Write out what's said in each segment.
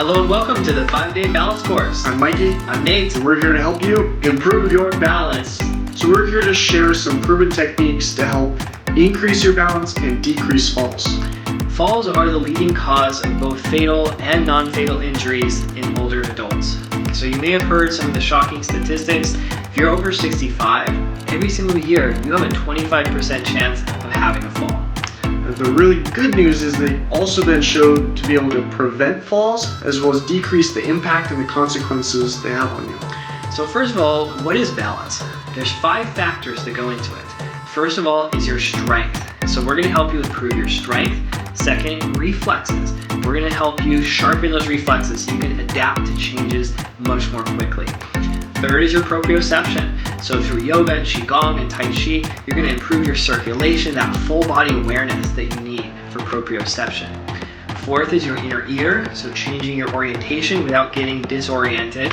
Hello and welcome to the 5-Day Balance Course. I'm Mikey. I'm Nate. And we're here to help you improve your balance. So we're here to share some proven techniques to help increase your balance and decrease falls. Falls are the leading cause of both fatal and non-fatal injuries in older adults. So you may have heard some of the shocking statistics. If you're over 65, every single year you have a 25% chance of having a fall. The really good news is they've also been shown to be able to prevent falls as well as decrease the impact and the consequences they have on you. So first of all, what is balance? There's 5 factors that go into it. First of all is your strength. So we're going to help you improve your strength. Second, reflexes. We're going to help you sharpen those reflexes so you can adapt to changes much more quickly. Third is your proprioception. So through yoga and Qigong and Tai Chi, you're going to improve your circulation, that full body awareness that you need for proprioception. Fourth is your inner ear, so changing your orientation without getting disoriented.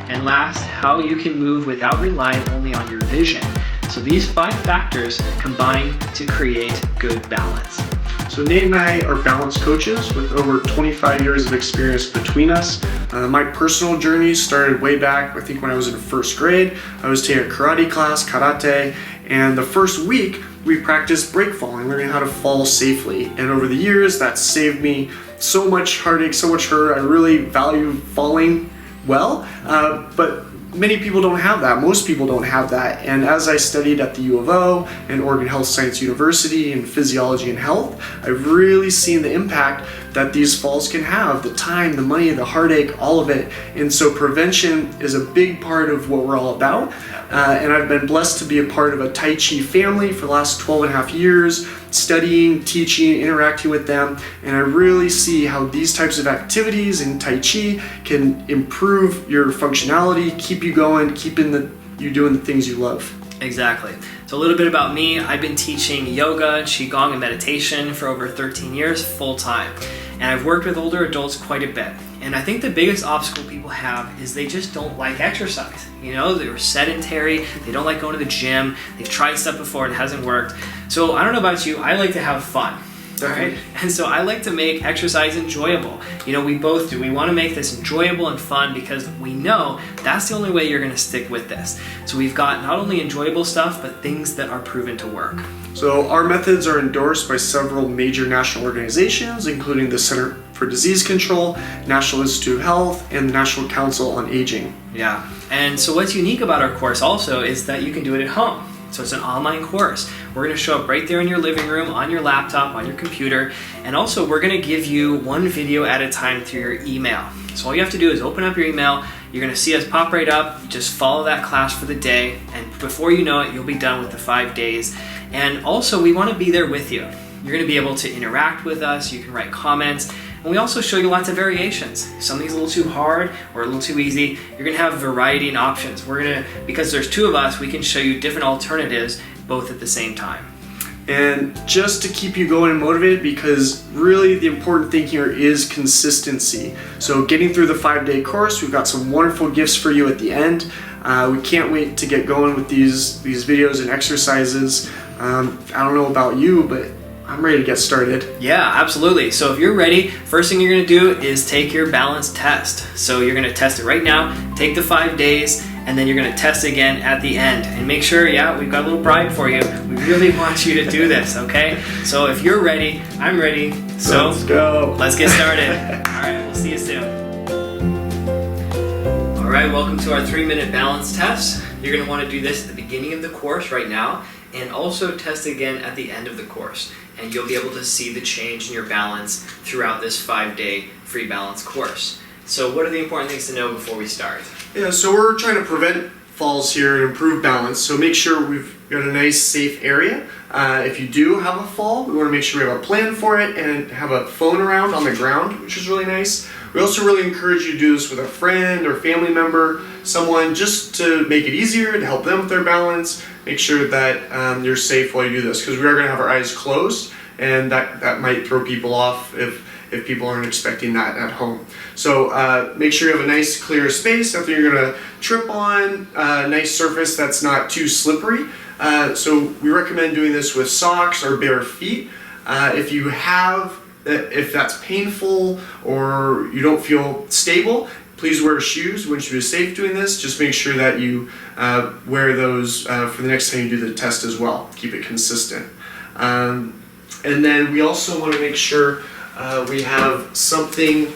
And last, how you can move without relying only on your vision. So these 5 factors combine to create good balance. So Nate and I are balance coaches with over 25 years of experience between us. My personal journey started way back, I think when I was in 1st grade. I was taking a karate class, karate, and the first week we practiced break falling, learning how to fall safely. And over the years, that saved me so much heartache, so much hurt. I really value falling well, but many people don't have that. Most people don't have that. And as I studied at the U of O and Oregon Health Science University in physiology and health, I've really seen the impact that these falls can have, the time, the money, the heartache, all of it. And so prevention is a big part of what we're all about. And I've been blessed to be a part of a Tai Chi family for the last 12 and a half years, studying, teaching, interacting with them. And I really see how these types of activities in Tai Chi can improve your functionality, keep you going, you doing the things you love. Exactly. So a little bit about me. I've been teaching yoga, Qigong, and meditation for over 13 years full time. And I've worked with older adults quite a bit. And I think the biggest obstacle people have is they just don't like exercise. You know, they're sedentary, they don't like going to the gym, they've tried stuff before and it hasn't worked. So I don't know about you, I like to have fun. Right? And so I like to make exercise enjoyable. You know, we both do. We want to make this enjoyable and fun because we know that's the only way you're going to stick with this. So we've got not only enjoyable stuff, but things that are proven to work. So our methods are endorsed by several major national organizations, including the Center for Disease Control, National Institute of Health, and the National Council on Aging. Yeah. And so what's unique about our course also is that you can do it at home. So it's an online course. We're going to show up right there in your living room, on your laptop, on your computer. And also we're going to give you one video at a time through your email. So all you have to do is open up your email. You're going to see us pop right up. Just follow that class for the day. And before you know it, you'll be done with the 5 days. And also we want to be there with you. You're going to be able to interact with us. You can write comments. And we also show you lots of variations. Something's a little too hard or a little too easy. You're gonna have variety and options. Because there's 2 of us, we can show you different alternatives both at the same time. And just to keep you going and motivated, because really the important thing here is consistency. So getting through the 5-day course, we've got some wonderful gifts for you at the end. We can't wait to get going with these videos and exercises. I don't know about you, but I'm ready to get started. Yeah, absolutely. So if you're ready, first thing you're going to do is take your balance test. So you're going to test it right now, take the 5 days, and then you're going to test again at the end. And make sure, we've got a little bribe for you. We really want you to do this, okay? So if you're ready, I'm ready. So let's go. Let's get started. All right, we'll see you soon. All right, welcome to our 3-minute balance test. You're going to want to do this at the beginning of the course right now, and also test again at the end of the course. And you'll be able to see the change in your balance throughout this 5-day free balance course. So what are the important things to know before we start? Yeah, so we're trying to prevent falls here and improve balance. So make sure we've got a nice safe area. If you do have a fall, we want to make sure we have a plan for it and have a phone around on the ground, which is really nice. We also really encourage you to do this with a friend or family member, someone, just to make it easier, to help them with their balance. Make sure that you're safe while you do this, because we are going to have our eyes closed, and that might throw people off if people aren't expecting that at home. So make sure you have a nice clear space, something you're going to trip on, a nice surface that's not too slippery. So we recommend doing this with socks or bare feet. If you have If that's painful or you don't feel stable, please wear shoes. Once you're safe doing this, just make sure that you wear those for the next time you do the test as well. Keep it consistent. And then we also want to make sure we have something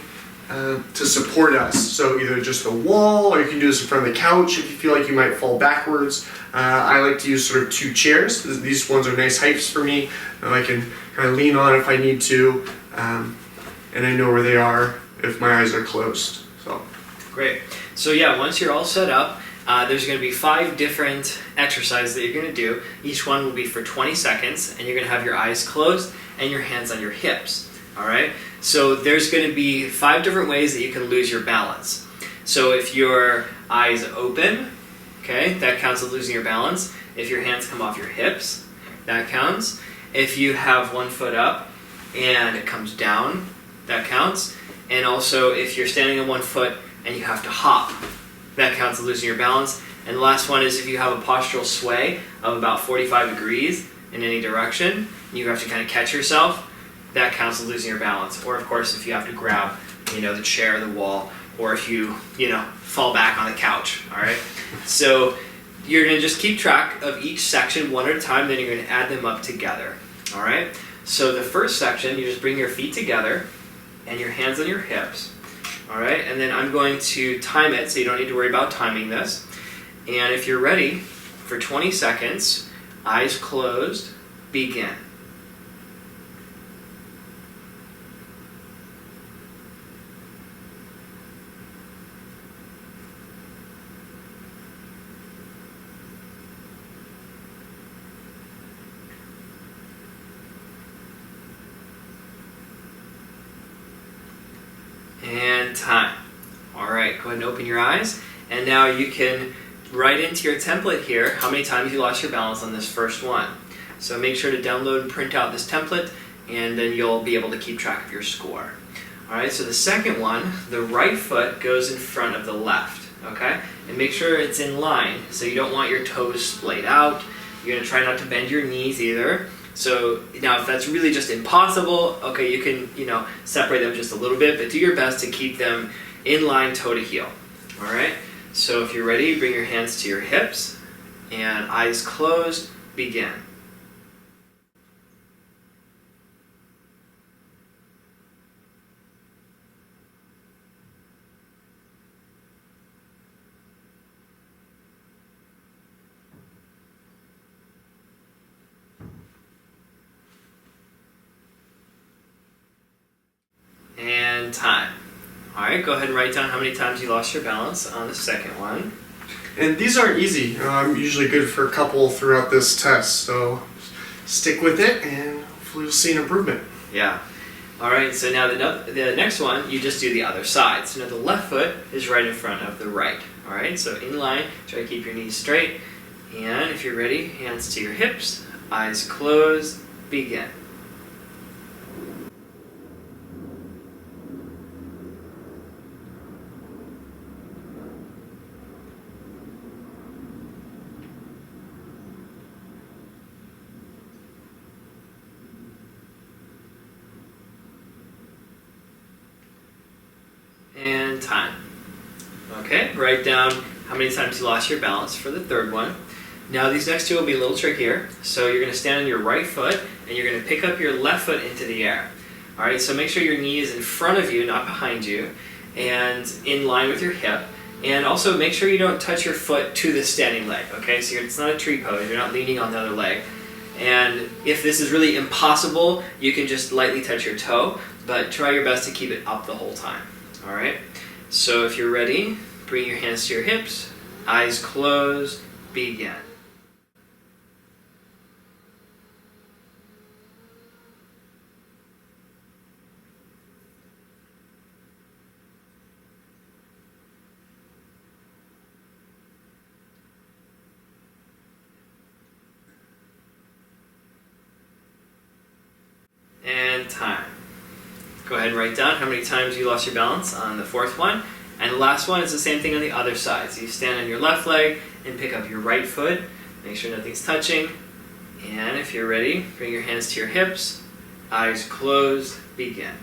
to support us. So either just a wall, or you can do this in front of the couch if you feel like you might fall backwards. I like to use sort of 2 chairs. These ones are nice heights for me. I can kind of lean on if I need to, and I know where they are if my eyes are closed. So great. So yeah, once you're all set up, there's going to be 5 different exercises that you're going to do. Each one will be for 20 seconds, and you're going to have your eyes closed and your hands on your hips. All right? So there's going to be 5 different ways that you can lose your balance. So if your eyes open, okay, that counts as losing your balance. If your hands come off your hips, that counts. If you have one foot up and it comes down, that counts. And also if you're standing on one foot and you have to hop, that counts as losing your balance. And the last one is if you have a postural sway of about 45 degrees in any direction, you have to kind of catch yourself, that counts as losing your balance. Or of course if you have to grab, the chair, the wall, or if you, fall back on the couch, all right? So you're gonna just keep track of each section one at a time, then you're gonna add them up together, all right? So the first section, you just bring your feet together and your hands on your hips, all right? And then I'm going to time it, so you don't need to worry about timing this. And if you're ready, for 20 seconds, eyes closed, begin. And time. All right, go ahead and open your eyes. And now you can write into your template here how many times you lost your balance on this first one. So make sure to download and print out this template, and then you'll be able to keep track of your score. All right, so the second one, the right foot goes in front of the left, okay? And make sure it's in line, so you don't want your toes splayed out. You're gonna try not to bend your knees either. So now if that's really just impossible, okay, you can, separate them just a little bit, but do your best to keep them in line toe to heel. All right? So if you're ready, bring your hands to your hips and eyes closed, begin. And time. All right, go ahead and write down how many times you lost your balance on the second one. And these aren't easy. I'm usually good for a couple throughout this test, so stick with it and hopefully you'll see an improvement. Yeah. All right, so now the next one, you just do the other side. So now the left foot is right in front of the right. All right, so in line, try to keep your knees straight. And if you're ready, hands to your hips, eyes closed, begin. And time. Okay, write down how many times you lost your balance for the third one. Now these next two will be a little trickier. So you're going to stand on your right foot and you're going to pick up your left foot into the air. All right, so make sure your knee is in front of you, not behind you, and in line with your hip. And also make sure you don't touch your foot to the standing leg, okay? So it's not a tree pose, you're not leaning on the other leg. And if this is really impossible, you can just lightly touch your toe, but try your best to keep it up the whole time. All right, so if you're ready, bring your hands to your hips, eyes closed, begin. And time. Go ahead and write down how many times you lost your balance on the fourth one. And the last one is the same thing on the other side. So you stand on your left leg and pick up your right foot. Make sure nothing's touching. And if you're ready, bring your hands to your hips, Eyes closed, begin.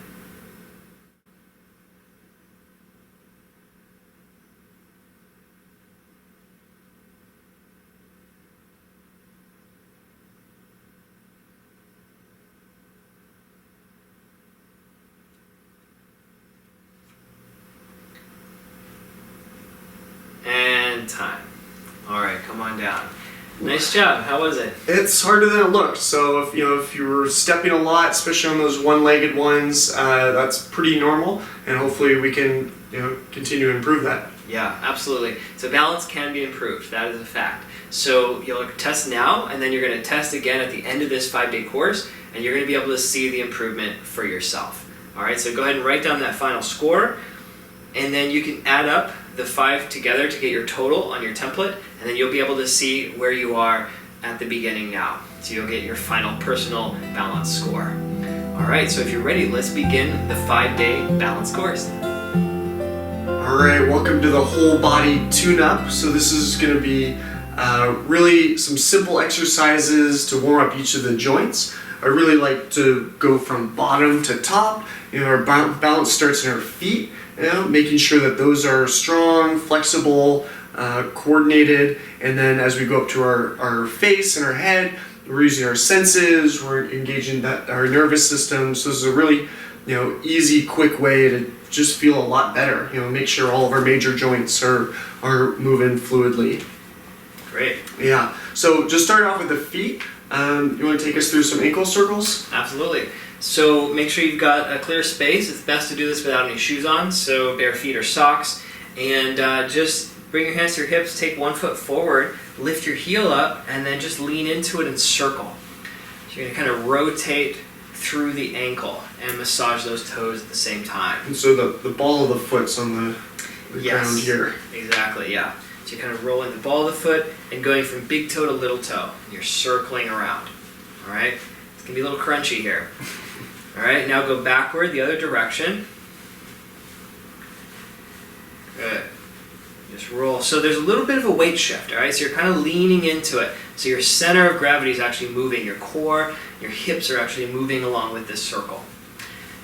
And time. All right, come on down. Nice job. How was it? It's harder than it looked. So if you were stepping a lot, especially on those one-legged ones, that's pretty normal, and hopefully we can continue to improve that. Yeah, absolutely. So balance can be improved. That is a fact. So you'll test now, and then you're going to test again at the end of this 5-day course, and you're going to be able to see the improvement for yourself. All right. So go ahead and write down that final score, and then you can add up the 5 together to get your total on your template, and then you'll be able to see where you are at the beginning now. So you'll get your final personal balance score. All right, so if you're ready, let's begin the 5-day balance course. All right, welcome to the whole body tune-up. So this is going to be really some simple exercises to warm up each of the joints. I really like to go from bottom to top. Our balance starts in our feet, making sure that those are strong, flexible, coordinated, and then as we go up to our face and our head, we're using our senses, we're engaging our nervous system. So this is a really easy, quick way to just feel a lot better. Make sure all of our major joints are moving fluidly. Great. Yeah. So just start off with the feet. You want to take us through some ankle circles? Absolutely. So make sure you've got a clear space. It's best to do this without any shoes on, so bare feet or socks. And just bring your hands to your hips, take one foot forward, lift your heel up, and then just lean into it and circle. So you're going to kind of rotate through the ankle and massage those toes at the same time. And so the ball of the foot's on the ground here. Exactly, yeah. So you're kind of rolling the ball of the foot and going from big toe to little toe. And you're circling around. All right? It's going to be a little crunchy here. All right, now go backward the other direction. Good. Just roll. So there's a little bit of a weight shift, all right? So you're kind of leaning into it. So your center of gravity is actually moving. Your core, your hips are actually moving along with this circle.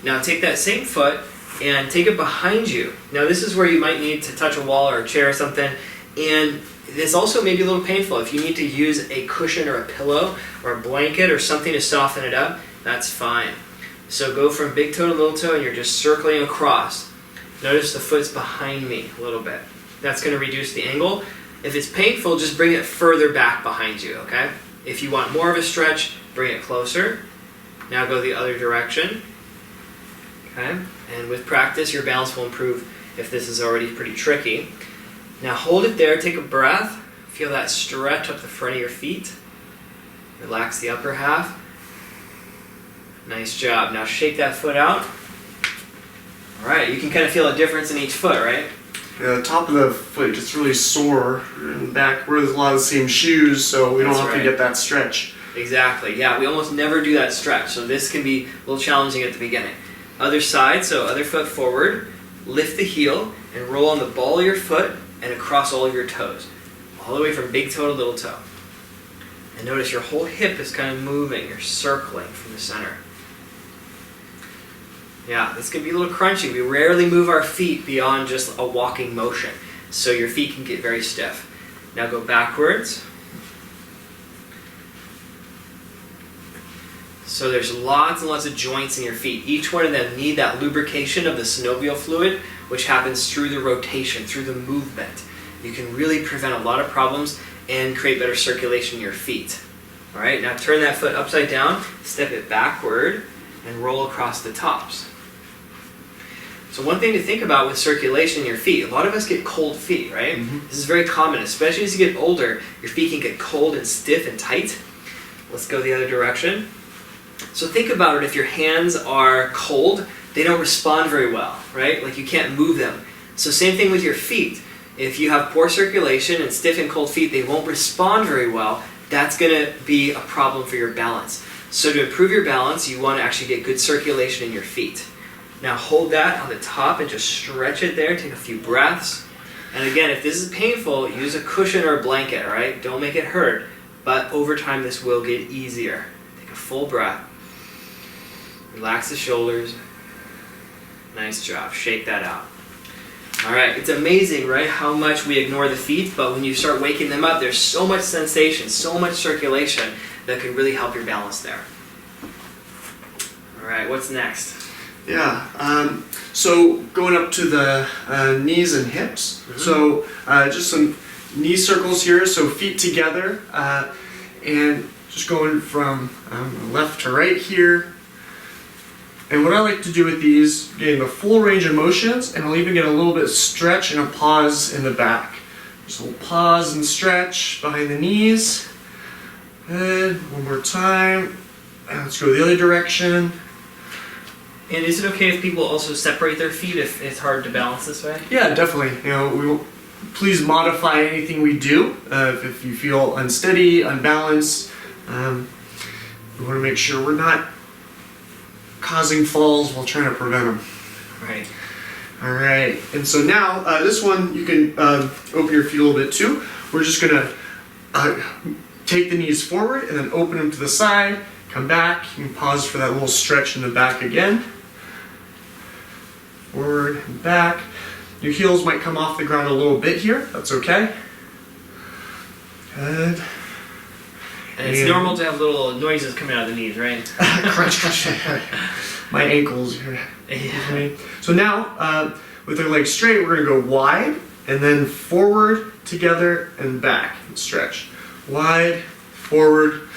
Now take that same foot and take it behind you. Now this is where you might need to touch a wall or a chair or something. And this also may be a little painful. If you need to use a cushion or a pillow or a blanket or something to soften it up, that's fine. So go from big toe to little toe and you're just circling across. Notice the foot's behind me a little bit. That's going to reduce the angle. If it's painful, just bring it further back behind you, okay? If you want more of a stretch, bring it closer. Now go the other direction. Okay? And with practice, your balance will improve if this is already pretty tricky. Now hold it there, take a breath. Feel that stretch up the front of your feet. Relax the upper half. Nice job. Now shake that foot out. All right, you can kind of feel a difference in each foot, right? Yeah, the top of the foot gets really sore, and back we're a lot of the same shoes, so we don't often get that stretch. Exactly, yeah, we almost never do that stretch, so this can be a little challenging at the beginning. Other side, so other foot forward, lift the heel, and roll on the ball of your foot and across all of your toes, all the way from big toe to little toe. And notice your whole hip is kind of moving, you're circling from the center. Yeah, this can be a little crunchy. We rarely move our feet beyond just a walking motion, so your feet can get very stiff. Now go backwards. So there's lots and lots of joints in your feet. Each one of them need that lubrication of the synovial fluid, which happens through the rotation, through the movement. You can really prevent a lot of problems and create better circulation in your feet. All right, now turn that foot upside down, step it backward, and roll across the tops. So one thing to think about with circulation in your feet, a lot of us get cold feet, right? Mm-hmm. This is very common, especially as you get older, your feet can get cold and stiff and tight. Let's go the other direction. So think about it, if your hands are cold, they don't respond very well, right? Like you can't move them. So same thing with your feet. If you have poor circulation and stiff and cold feet, they won't respond very well. That's going to be a problem for your balance. So to improve your balance, you want to actually get good circulation in your feet. Now hold that on the top and just stretch it there. Take a few breaths. And again, if this is painful, use a cushion or a blanket, all right? Don't make it hurt. But over time, this will get easier. Take a full breath. Relax the shoulders. Nice job. Shake that out. All right, it's amazing, right, how much we ignore the feet, but when you start waking them up, there's so much sensation, so much circulation that can really help your balance there. All right, what's next? Yeah, so going up to the knees and hips. Mm-hmm. So just some knee circles here, so feet together, and just going from left to right here. And what I like to do with these, getting the full range of motions, and I'll even get a little bit of stretch and a pause in the back. Just a little pause and stretch behind the knees. And one more time. And let's go the other direction. And is it okay if people also separate their feet if it's hard to balance this way? Yeah, definitely. You know, we will, please modify anything we do. If you feel unsteady, unbalanced, we want to make sure we're not causing falls while trying to prevent them. Right. All right. And so now this one you can open your feet a little bit too. We're just gonna take the knees forward and then open them to the side. Come back. You can pause for that little stretch in the back again. Forward and back. Your heels might come off the ground a little bit here. That's okay. Good. And it's normal to have little noises coming out of the knees, right? Crunch, crunch. My ankles here. Yeah. So now, with our legs straight, we're going to go wide, and then forward, together, and back, and stretch. Wide, forward,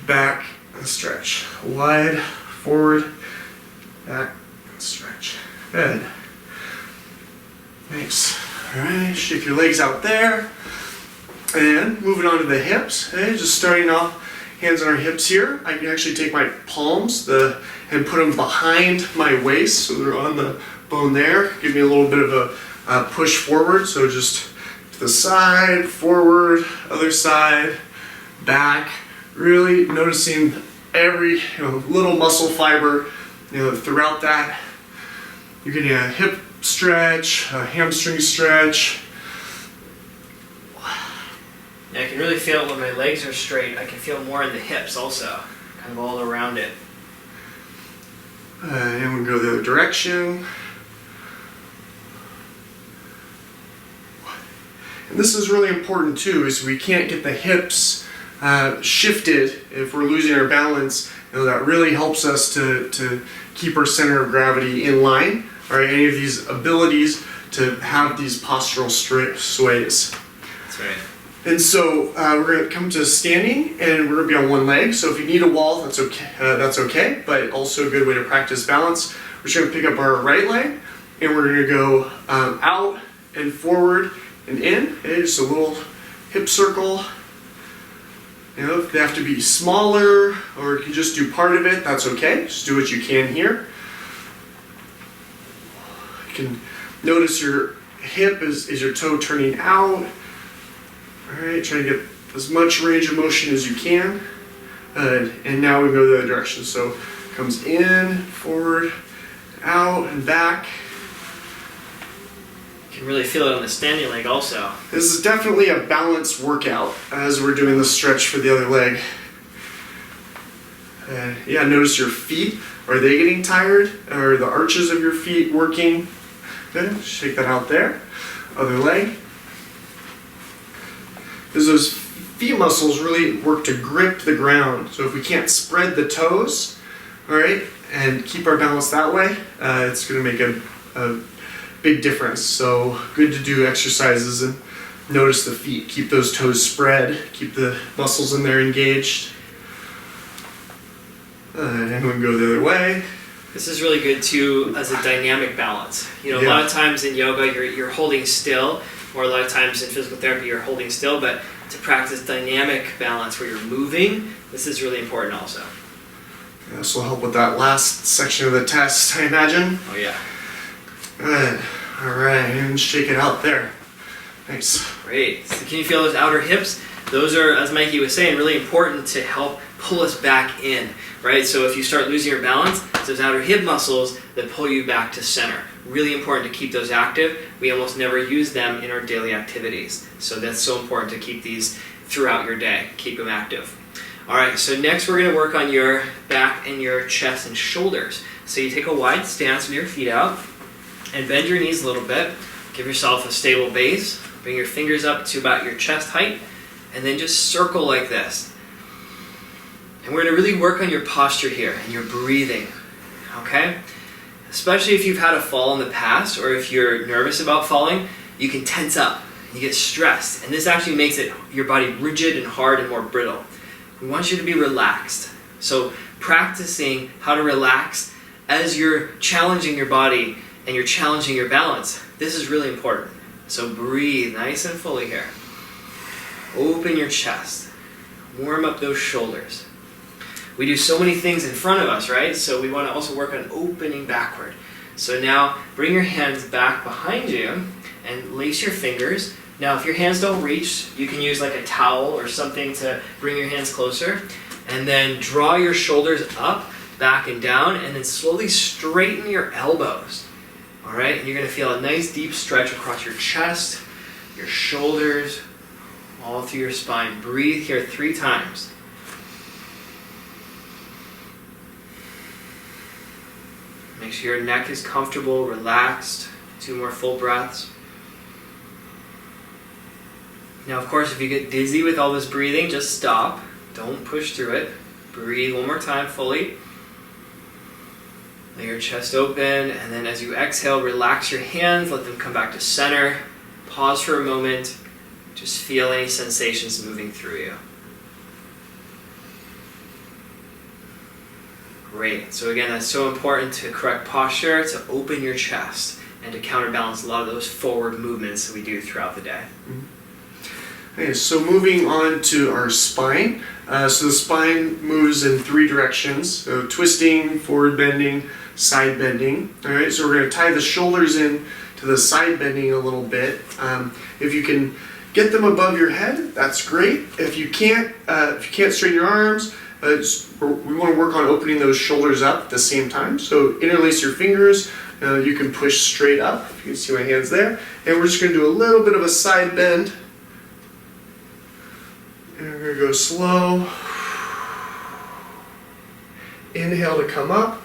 back, and stretch. Wide, forward, back, and stretch. Good. Nice. All right, shake your legs out there. And moving on to the hips, okay, just starting off, hands on our hips here. I can actually take my palms and put them behind my waist, so they're on the bone there. Give me a little bit of a push forward, so just to the side, forward, other side, back. Really noticing every little muscle fiber throughout that. You're getting a hip stretch, a hamstring stretch. I can really feel it when my legs are straight. I can feel more in the hips also, kind of all around it. And we go the other direction. And this is really important too, is we can't get the hips shifted if we're losing our balance. That really helps us to keep our center of gravity in line. All right, any of these abilities to have these postural sways. That's right. And so we're going to come to standing, and we're going to be on one leg. So if you need a wall, that's okay. But also a good way to practice balance. We're just going to pick up our right leg, and we're going to go out and forward and in. Okay, just a little hip circle. If they have to be smaller, or you can just do part of it, that's okay. Just do what you can here. You can notice your hip is your toe turning out. Alright, try to get as much range of motion as you can. And now we go the other direction. So comes in, forward, out, and back. You can really feel it on the standing leg also. This is definitely a balanced workout as we're doing the stretch for the other leg. Yeah, notice your feet. Are they getting tired? Are the arches of your feet working? Good, shake that out there. Other leg. Because those feet muscles really work to grip the ground. So if we can't spread the toes, all right, and keep our balance that way, it's going to make a big difference. So good to do exercises and notice the feet. Keep those toes spread. Keep the muscles in there engaged. And we can go the other way. This is really good too as a dynamic balance. A lot of times in yoga you're holding still, or a lot of times in physical therapy you're holding still, but to practice dynamic balance where you're moving, this is really important also. Yeah, this will help with that last section of the test, I imagine. Oh yeah. Good. All right, and shake it out there. Nice. Great. So can you feel those outer hips? Those are, as Mikey was saying, really important to help pull us back in, right? So if you start losing your balance, it's those outer hip muscles that pull you back to center. Really important to keep those active. We almost never use them in our daily activities. So that's so important to keep these throughout your day. Keep them active. All right, so next we're gonna work on your back and your chest and shoulders. So you take a wide stance with your feet out and bend your knees a little bit. Give yourself a stable base. Bring your fingers up to about your chest height and then just circle like this. And we're gonna really work on your posture here and your breathing, okay? Especially if you've had a fall in the past or if you're nervous about falling, you can tense up and you get stressed. And this actually makes your body rigid and hard and more brittle. We want you to be relaxed. So practicing how to relax as you're challenging your body and you're challenging your balance, this is really important. So breathe nice and fully here. Open your chest. Warm up those shoulders. We do so many things in front of us, right? So we want to also work on opening backward. So now bring your hands back behind you and lace your fingers. Now if your hands don't reach, you can use like a towel or something to bring your hands closer. And then draw your shoulders up, back and down, and then slowly straighten your elbows. All right, and you're going to feel a nice deep stretch across your chest, your shoulders, all through your spine. Breathe here 3 times. Make sure your neck is comfortable, relaxed. 2 more full breaths. Now, of course, if you get dizzy with all this breathing, just stop. Don't push through it. Breathe one more time fully. Let your chest open, and then as you exhale, relax your hands, let them come back to center. Pause for a moment. Just feel any sensations moving through you. Great. So again, that's so important to correct posture, to open your chest, and to counterbalance a lot of those forward movements that we do throughout the day. Okay, so moving on to our spine. So the spine moves in 3 directions. So twisting, forward bending, side bending. All right, so we're going to tie the shoulders in to the side bending a little bit. If you can get them above your head, that's great. If you can't straighten your arms, we want to work on opening those shoulders up at the same time. So interlace your fingers. You can push straight up. You can see my hands there. And we're just going to do a little bit of a side bend. And we're going to go slow. Inhale to come up.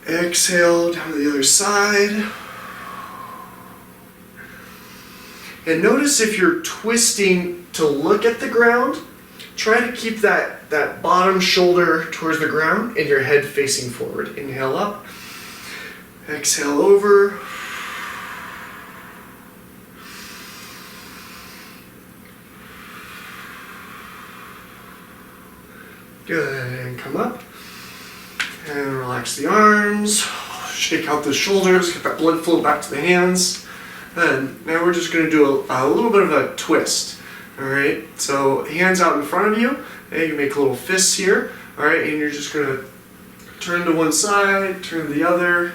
Exhale down to the other side. And notice if you're twisting to look at the ground, try to keep that bottom shoulder towards the ground and your head facing forward. Inhale up. Exhale over. Good, and come up. And relax the arms. Shake out the shoulders, get that blood flow back to the hands. And now we're just going to do a little bit of a twist. Alright, so hands out in front of you. And you make little fists here. Alright, and you're just going to turn to one side, turn to the other.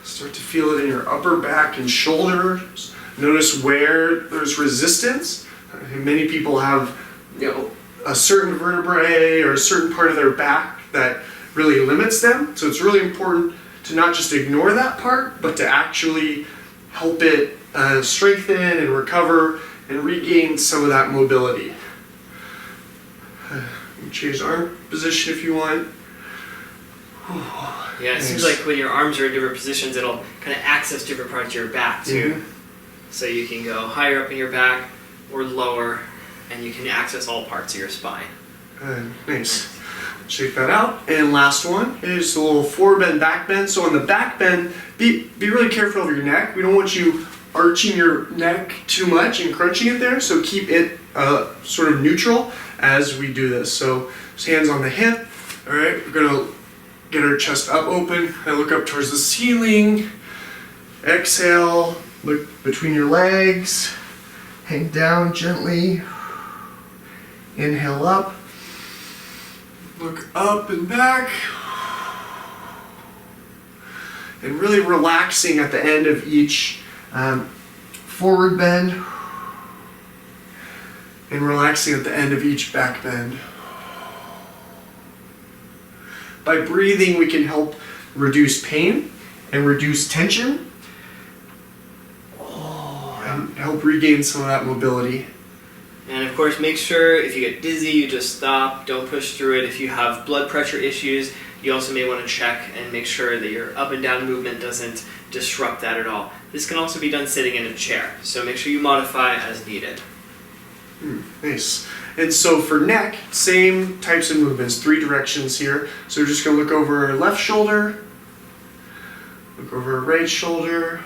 Start to feel it in your upper back and shoulders. Notice where there's resistance. Many people have, a certain vertebrae or a certain part of their back that really limits them. So it's really important to not just ignore that part, but to actually help it strengthen and recover and regain some of that mobility. Change arm position if you want. Yeah, it seems like when your arms are in different positions, it'll kind of access different parts of your back too. Mm-hmm. So you can go higher up in your back or lower, and you can access all parts of your spine. Nice. Shake that out. And last one is a little forward bend, back bend. So on the back bend, be really careful of your neck. We don't want you arching your neck too much and crunching it there. So keep it sort of neutral as we do this. So hands on the hip. All right, we're gonna get our chest up open. I look up towards the ceiling. Exhale. Look between your legs. Hang down gently. Inhale up. Look up and back. And really relaxing at the end of each forward bend. And relaxing at the end of each back bend. By breathing, we can help reduce pain and reduce tension. help regain some of that mobility. And of course, make sure if you get dizzy, you just stop, don't push through it. If you have blood pressure issues, you also may want to check and make sure that your up and down movement doesn't disrupt that at all. This can also be done sitting in a chair, so make sure you modify as needed. Nice. And so for neck, same types of movements, 3 directions here. So we're just going to look over our left shoulder, look over our right shoulder,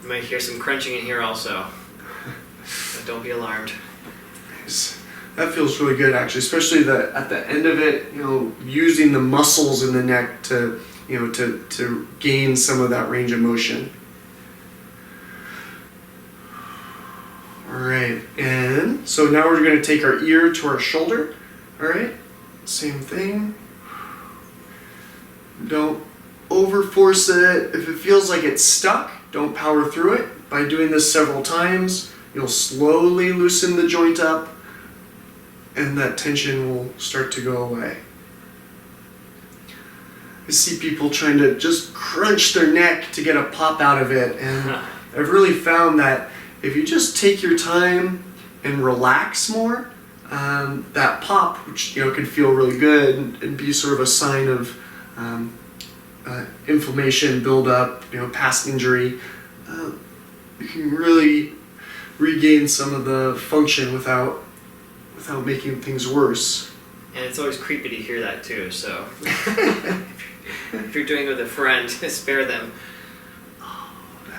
You might hear some crunching in here also, but don't be alarmed. Nice. That feels really good, actually, especially at the end of it, using the muscles in the neck to gain some of that range of motion. All right, and so now we're going to take our ear to our shoulder. All right, same thing. Don't overforce it. If it feels like it's stuck, don't power through it. By doing this several times, you'll slowly loosen the joint up, and that tension will start to go away. I see people trying to just crunch their neck to get a pop out of it, and I've really found that if you just take your time and relax more, that pop, which can feel really good and be sort of a sign of inflammation, buildup, past injury, you can really regain some of the function without making things worse. And it's always creepy to hear that too, so if you're doing it with a friend, spare them.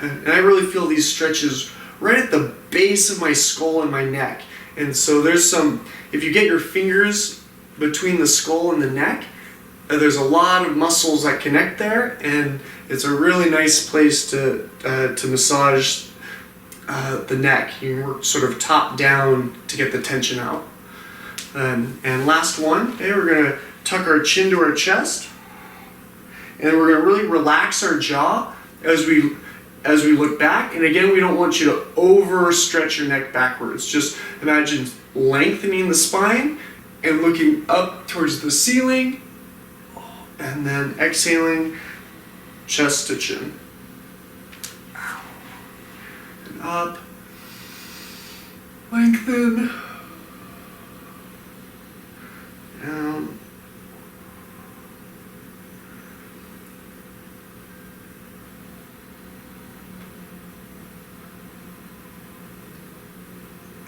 And I really feel these stretches right at the base of my skull and my neck. And so there's if you get your fingers between the skull and the neck, there's a lot of muscles that connect there, and it's a really nice place to massage the neck. You can work sort of top down to get the tension out. And last one, okay, we're going to tuck our chin to our chest, and we're going to really relax our jaw as we look back. And again, we don't want you to overstretch your neck backwards. Just imagine lengthening the spine and looking up towards the ceiling, and then exhaling, chest to chin. And up, lengthen, down.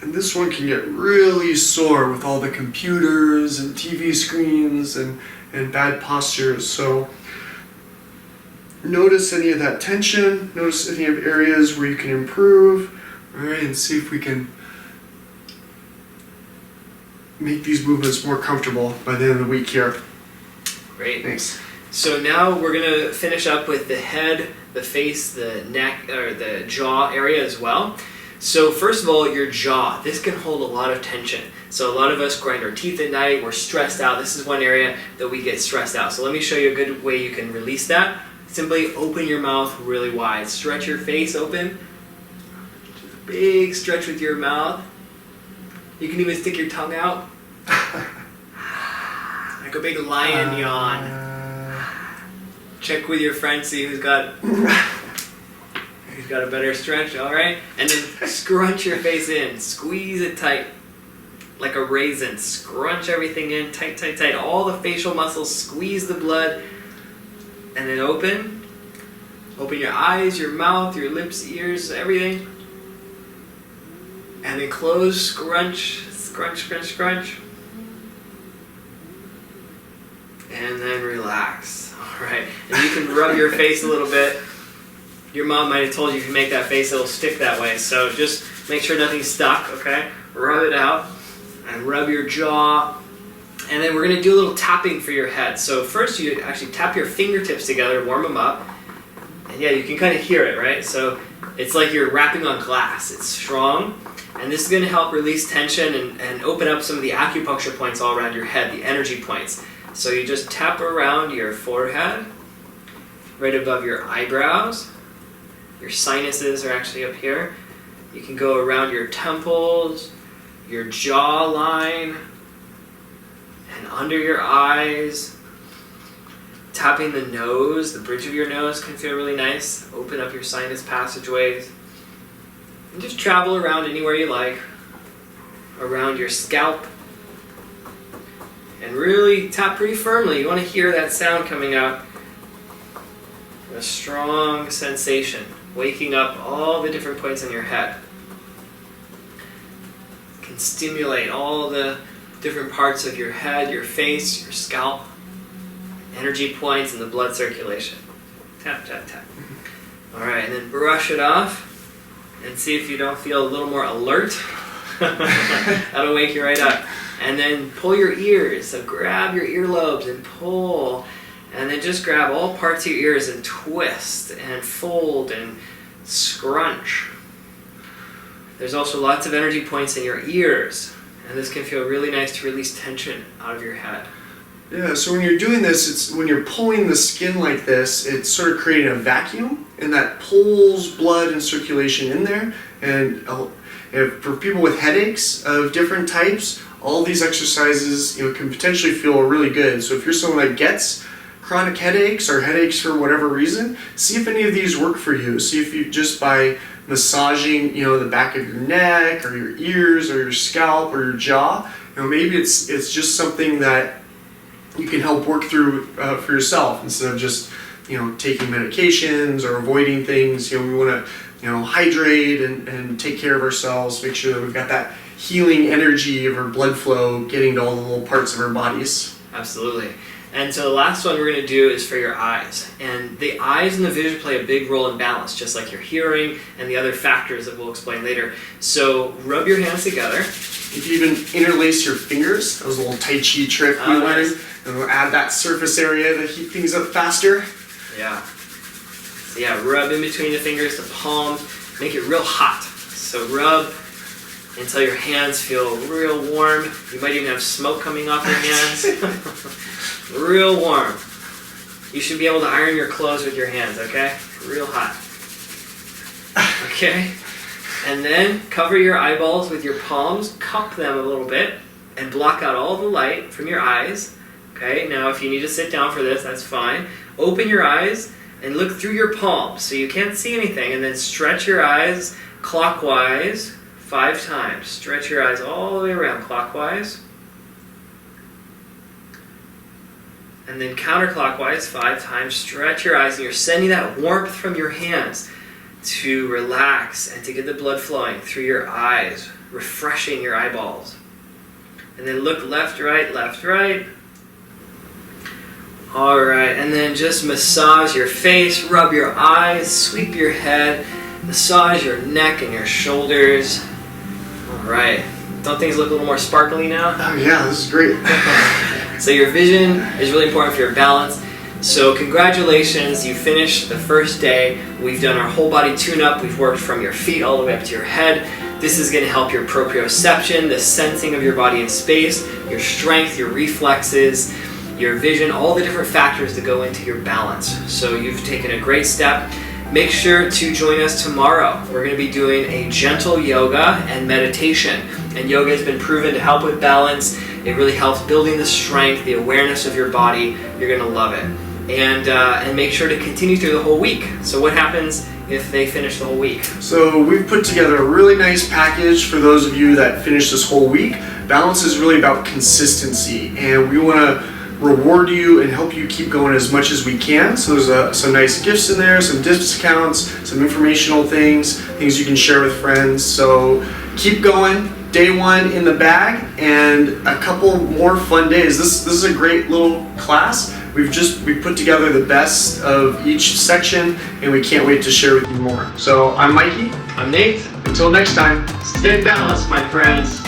And this one can get really sore with all the computers and TV screens and bad postures. So notice any of that tension, notice any of areas where you can improve, all right, and see if we can make these movements more comfortable by the end of the week here. Great. Thanks. So now we're going to finish up with the head, the face, the neck, or the jaw area as well. So first of all, your jaw. This can hold a lot of tension. So a lot of us grind our teeth at night, we're stressed out. This is one area that we get stressed out. So let me show you a good way you can release that. Simply open your mouth really wide. Stretch your face open. Big stretch with your mouth. You can even stick your tongue out. Like a big lion yawn. Check with your friend, see who's got a better stretch, all right? And then scrunch your face in. Squeeze it tight like a raisin. Scrunch everything in, tight, tight, tight. All the facial muscles, squeeze the blood. And then open. Open your eyes, your mouth, your lips, ears, everything. And then close, scrunch, scrunch, scrunch, scrunch. And then relax. All right. And you can rub your face a little bit. Your mom might have told you if you make that face, it'll stick that way. So just make sure nothing's stuck, okay? Rub it out and rub your jaw. And then we're going to do a little tapping for your head. So first you actually tap your fingertips together, warm them up. And yeah, you can kind of hear it, right? So it's like you're rapping on glass. It's strong. And this is going to help release tension and open up some of the acupuncture points all around your head, the energy points. So you just tap around your forehead, right above your eyebrows. Your sinuses are actually up here. You can go around your temples, your jawline and under your eyes. Tapping the nose, the bridge of your nose can feel really nice. Open up your sinus passageways. And just travel around anywhere you like. Around your scalp. And really tap pretty firmly. You want to hear that sound coming out. A strong sensation. Waking up all the different points in your head. Can stimulate all the different parts of your head, your face, your scalp. Energy points and the blood circulation. Tap, tap, tap. Alright, and then brush it off and see if you don't feel a little more alert. That'll wake you right up. And then pull your ears. So grab your earlobes and pull. And then just grab all parts of your ears and twist and fold and scrunch. There's also lots of energy points in your ears. And this can feel really nice to release tension out of your head. Yeah, so when you're doing this, it's when you're pulling the skin like this, it's sort of creating a vacuum, and that pulls blood and circulation in there. And for people with headaches of different types, all these exercises, can potentially feel really good. So if you're someone that gets chronic headaches or headaches for whatever reason, see if any of these work for you. See if you just by massaging, the back of your neck or your ears or your scalp or your jaw, maybe it's just something that you can help work through for yourself instead of just taking medications or avoiding things. We want to hydrate and take care of ourselves, make sure that we've got that healing energy of our blood flow getting to all the little parts of our bodies. Absolutely. And so the last one we're going to do is for your eyes. And the eyes and the vision play a big role in balance, just like your hearing and the other factors that we'll explain later. So rub your hands together. You can even interlace your fingers. That was a little Tai Chi trick we learned. Nice. And we'll add that surface area to heat things up faster. Yeah. So yeah, rub in between the fingers, the palm. Make it real hot. So rub until your hands feel real warm. You might even have smoke coming off your hands. Real warm. You should be able to iron your clothes with your hands, okay? Real hot. Okay? And then cover your eyeballs with your palms, cup them a little bit, and block out all the light from your eyes. Okay, now if you need to sit down for this, that's fine. Open your eyes and look through your palms so you can't see anything, and then stretch your eyes clockwise 5 times. Stretch your eyes all the way around clockwise. And then counterclockwise 5 times. Stretch your eyes, and you're sending that warmth from your hands to relax and to get the blood flowing through your eyes, refreshing your eyeballs. And then look left, right, left, right. Alright, and then just massage your face, rub your eyes, sweep your head, massage your neck and your shoulders. Alright, don't things look a little more sparkly now? Oh yeah, this is great. So your vision is really important for your balance. So congratulations, you finished the first day. We've done our whole body tune-up. We've worked from your feet all the way up to your head. This is going to help your proprioception, the sensing of your body in space, your strength, your reflexes, your vision, all the different factors that go into your balance. So you've taken a great step. Make sure to join us tomorrow. We're going to be doing a gentle yoga and meditation. And yoga has been proven to help with balance. It really helps building the strength, the awareness of your body. You're going to love it. And make sure to continue through the whole week. So what happens if they finish the whole week? So we've put together a really nice package for those of you that finish this whole week. Balance is really about consistency, and we want to reward you and help you keep going as much as we can. So there's some nice gifts in there, some discounts, some informational things you can share with friends. So keep going. Day 1 in the bag, and a couple more fun days. This is a great little class. We've put together the best of each section, and we can't wait to share with you more. So I'm Mikey. I'm Nate. Until next time, stay balanced, my friends.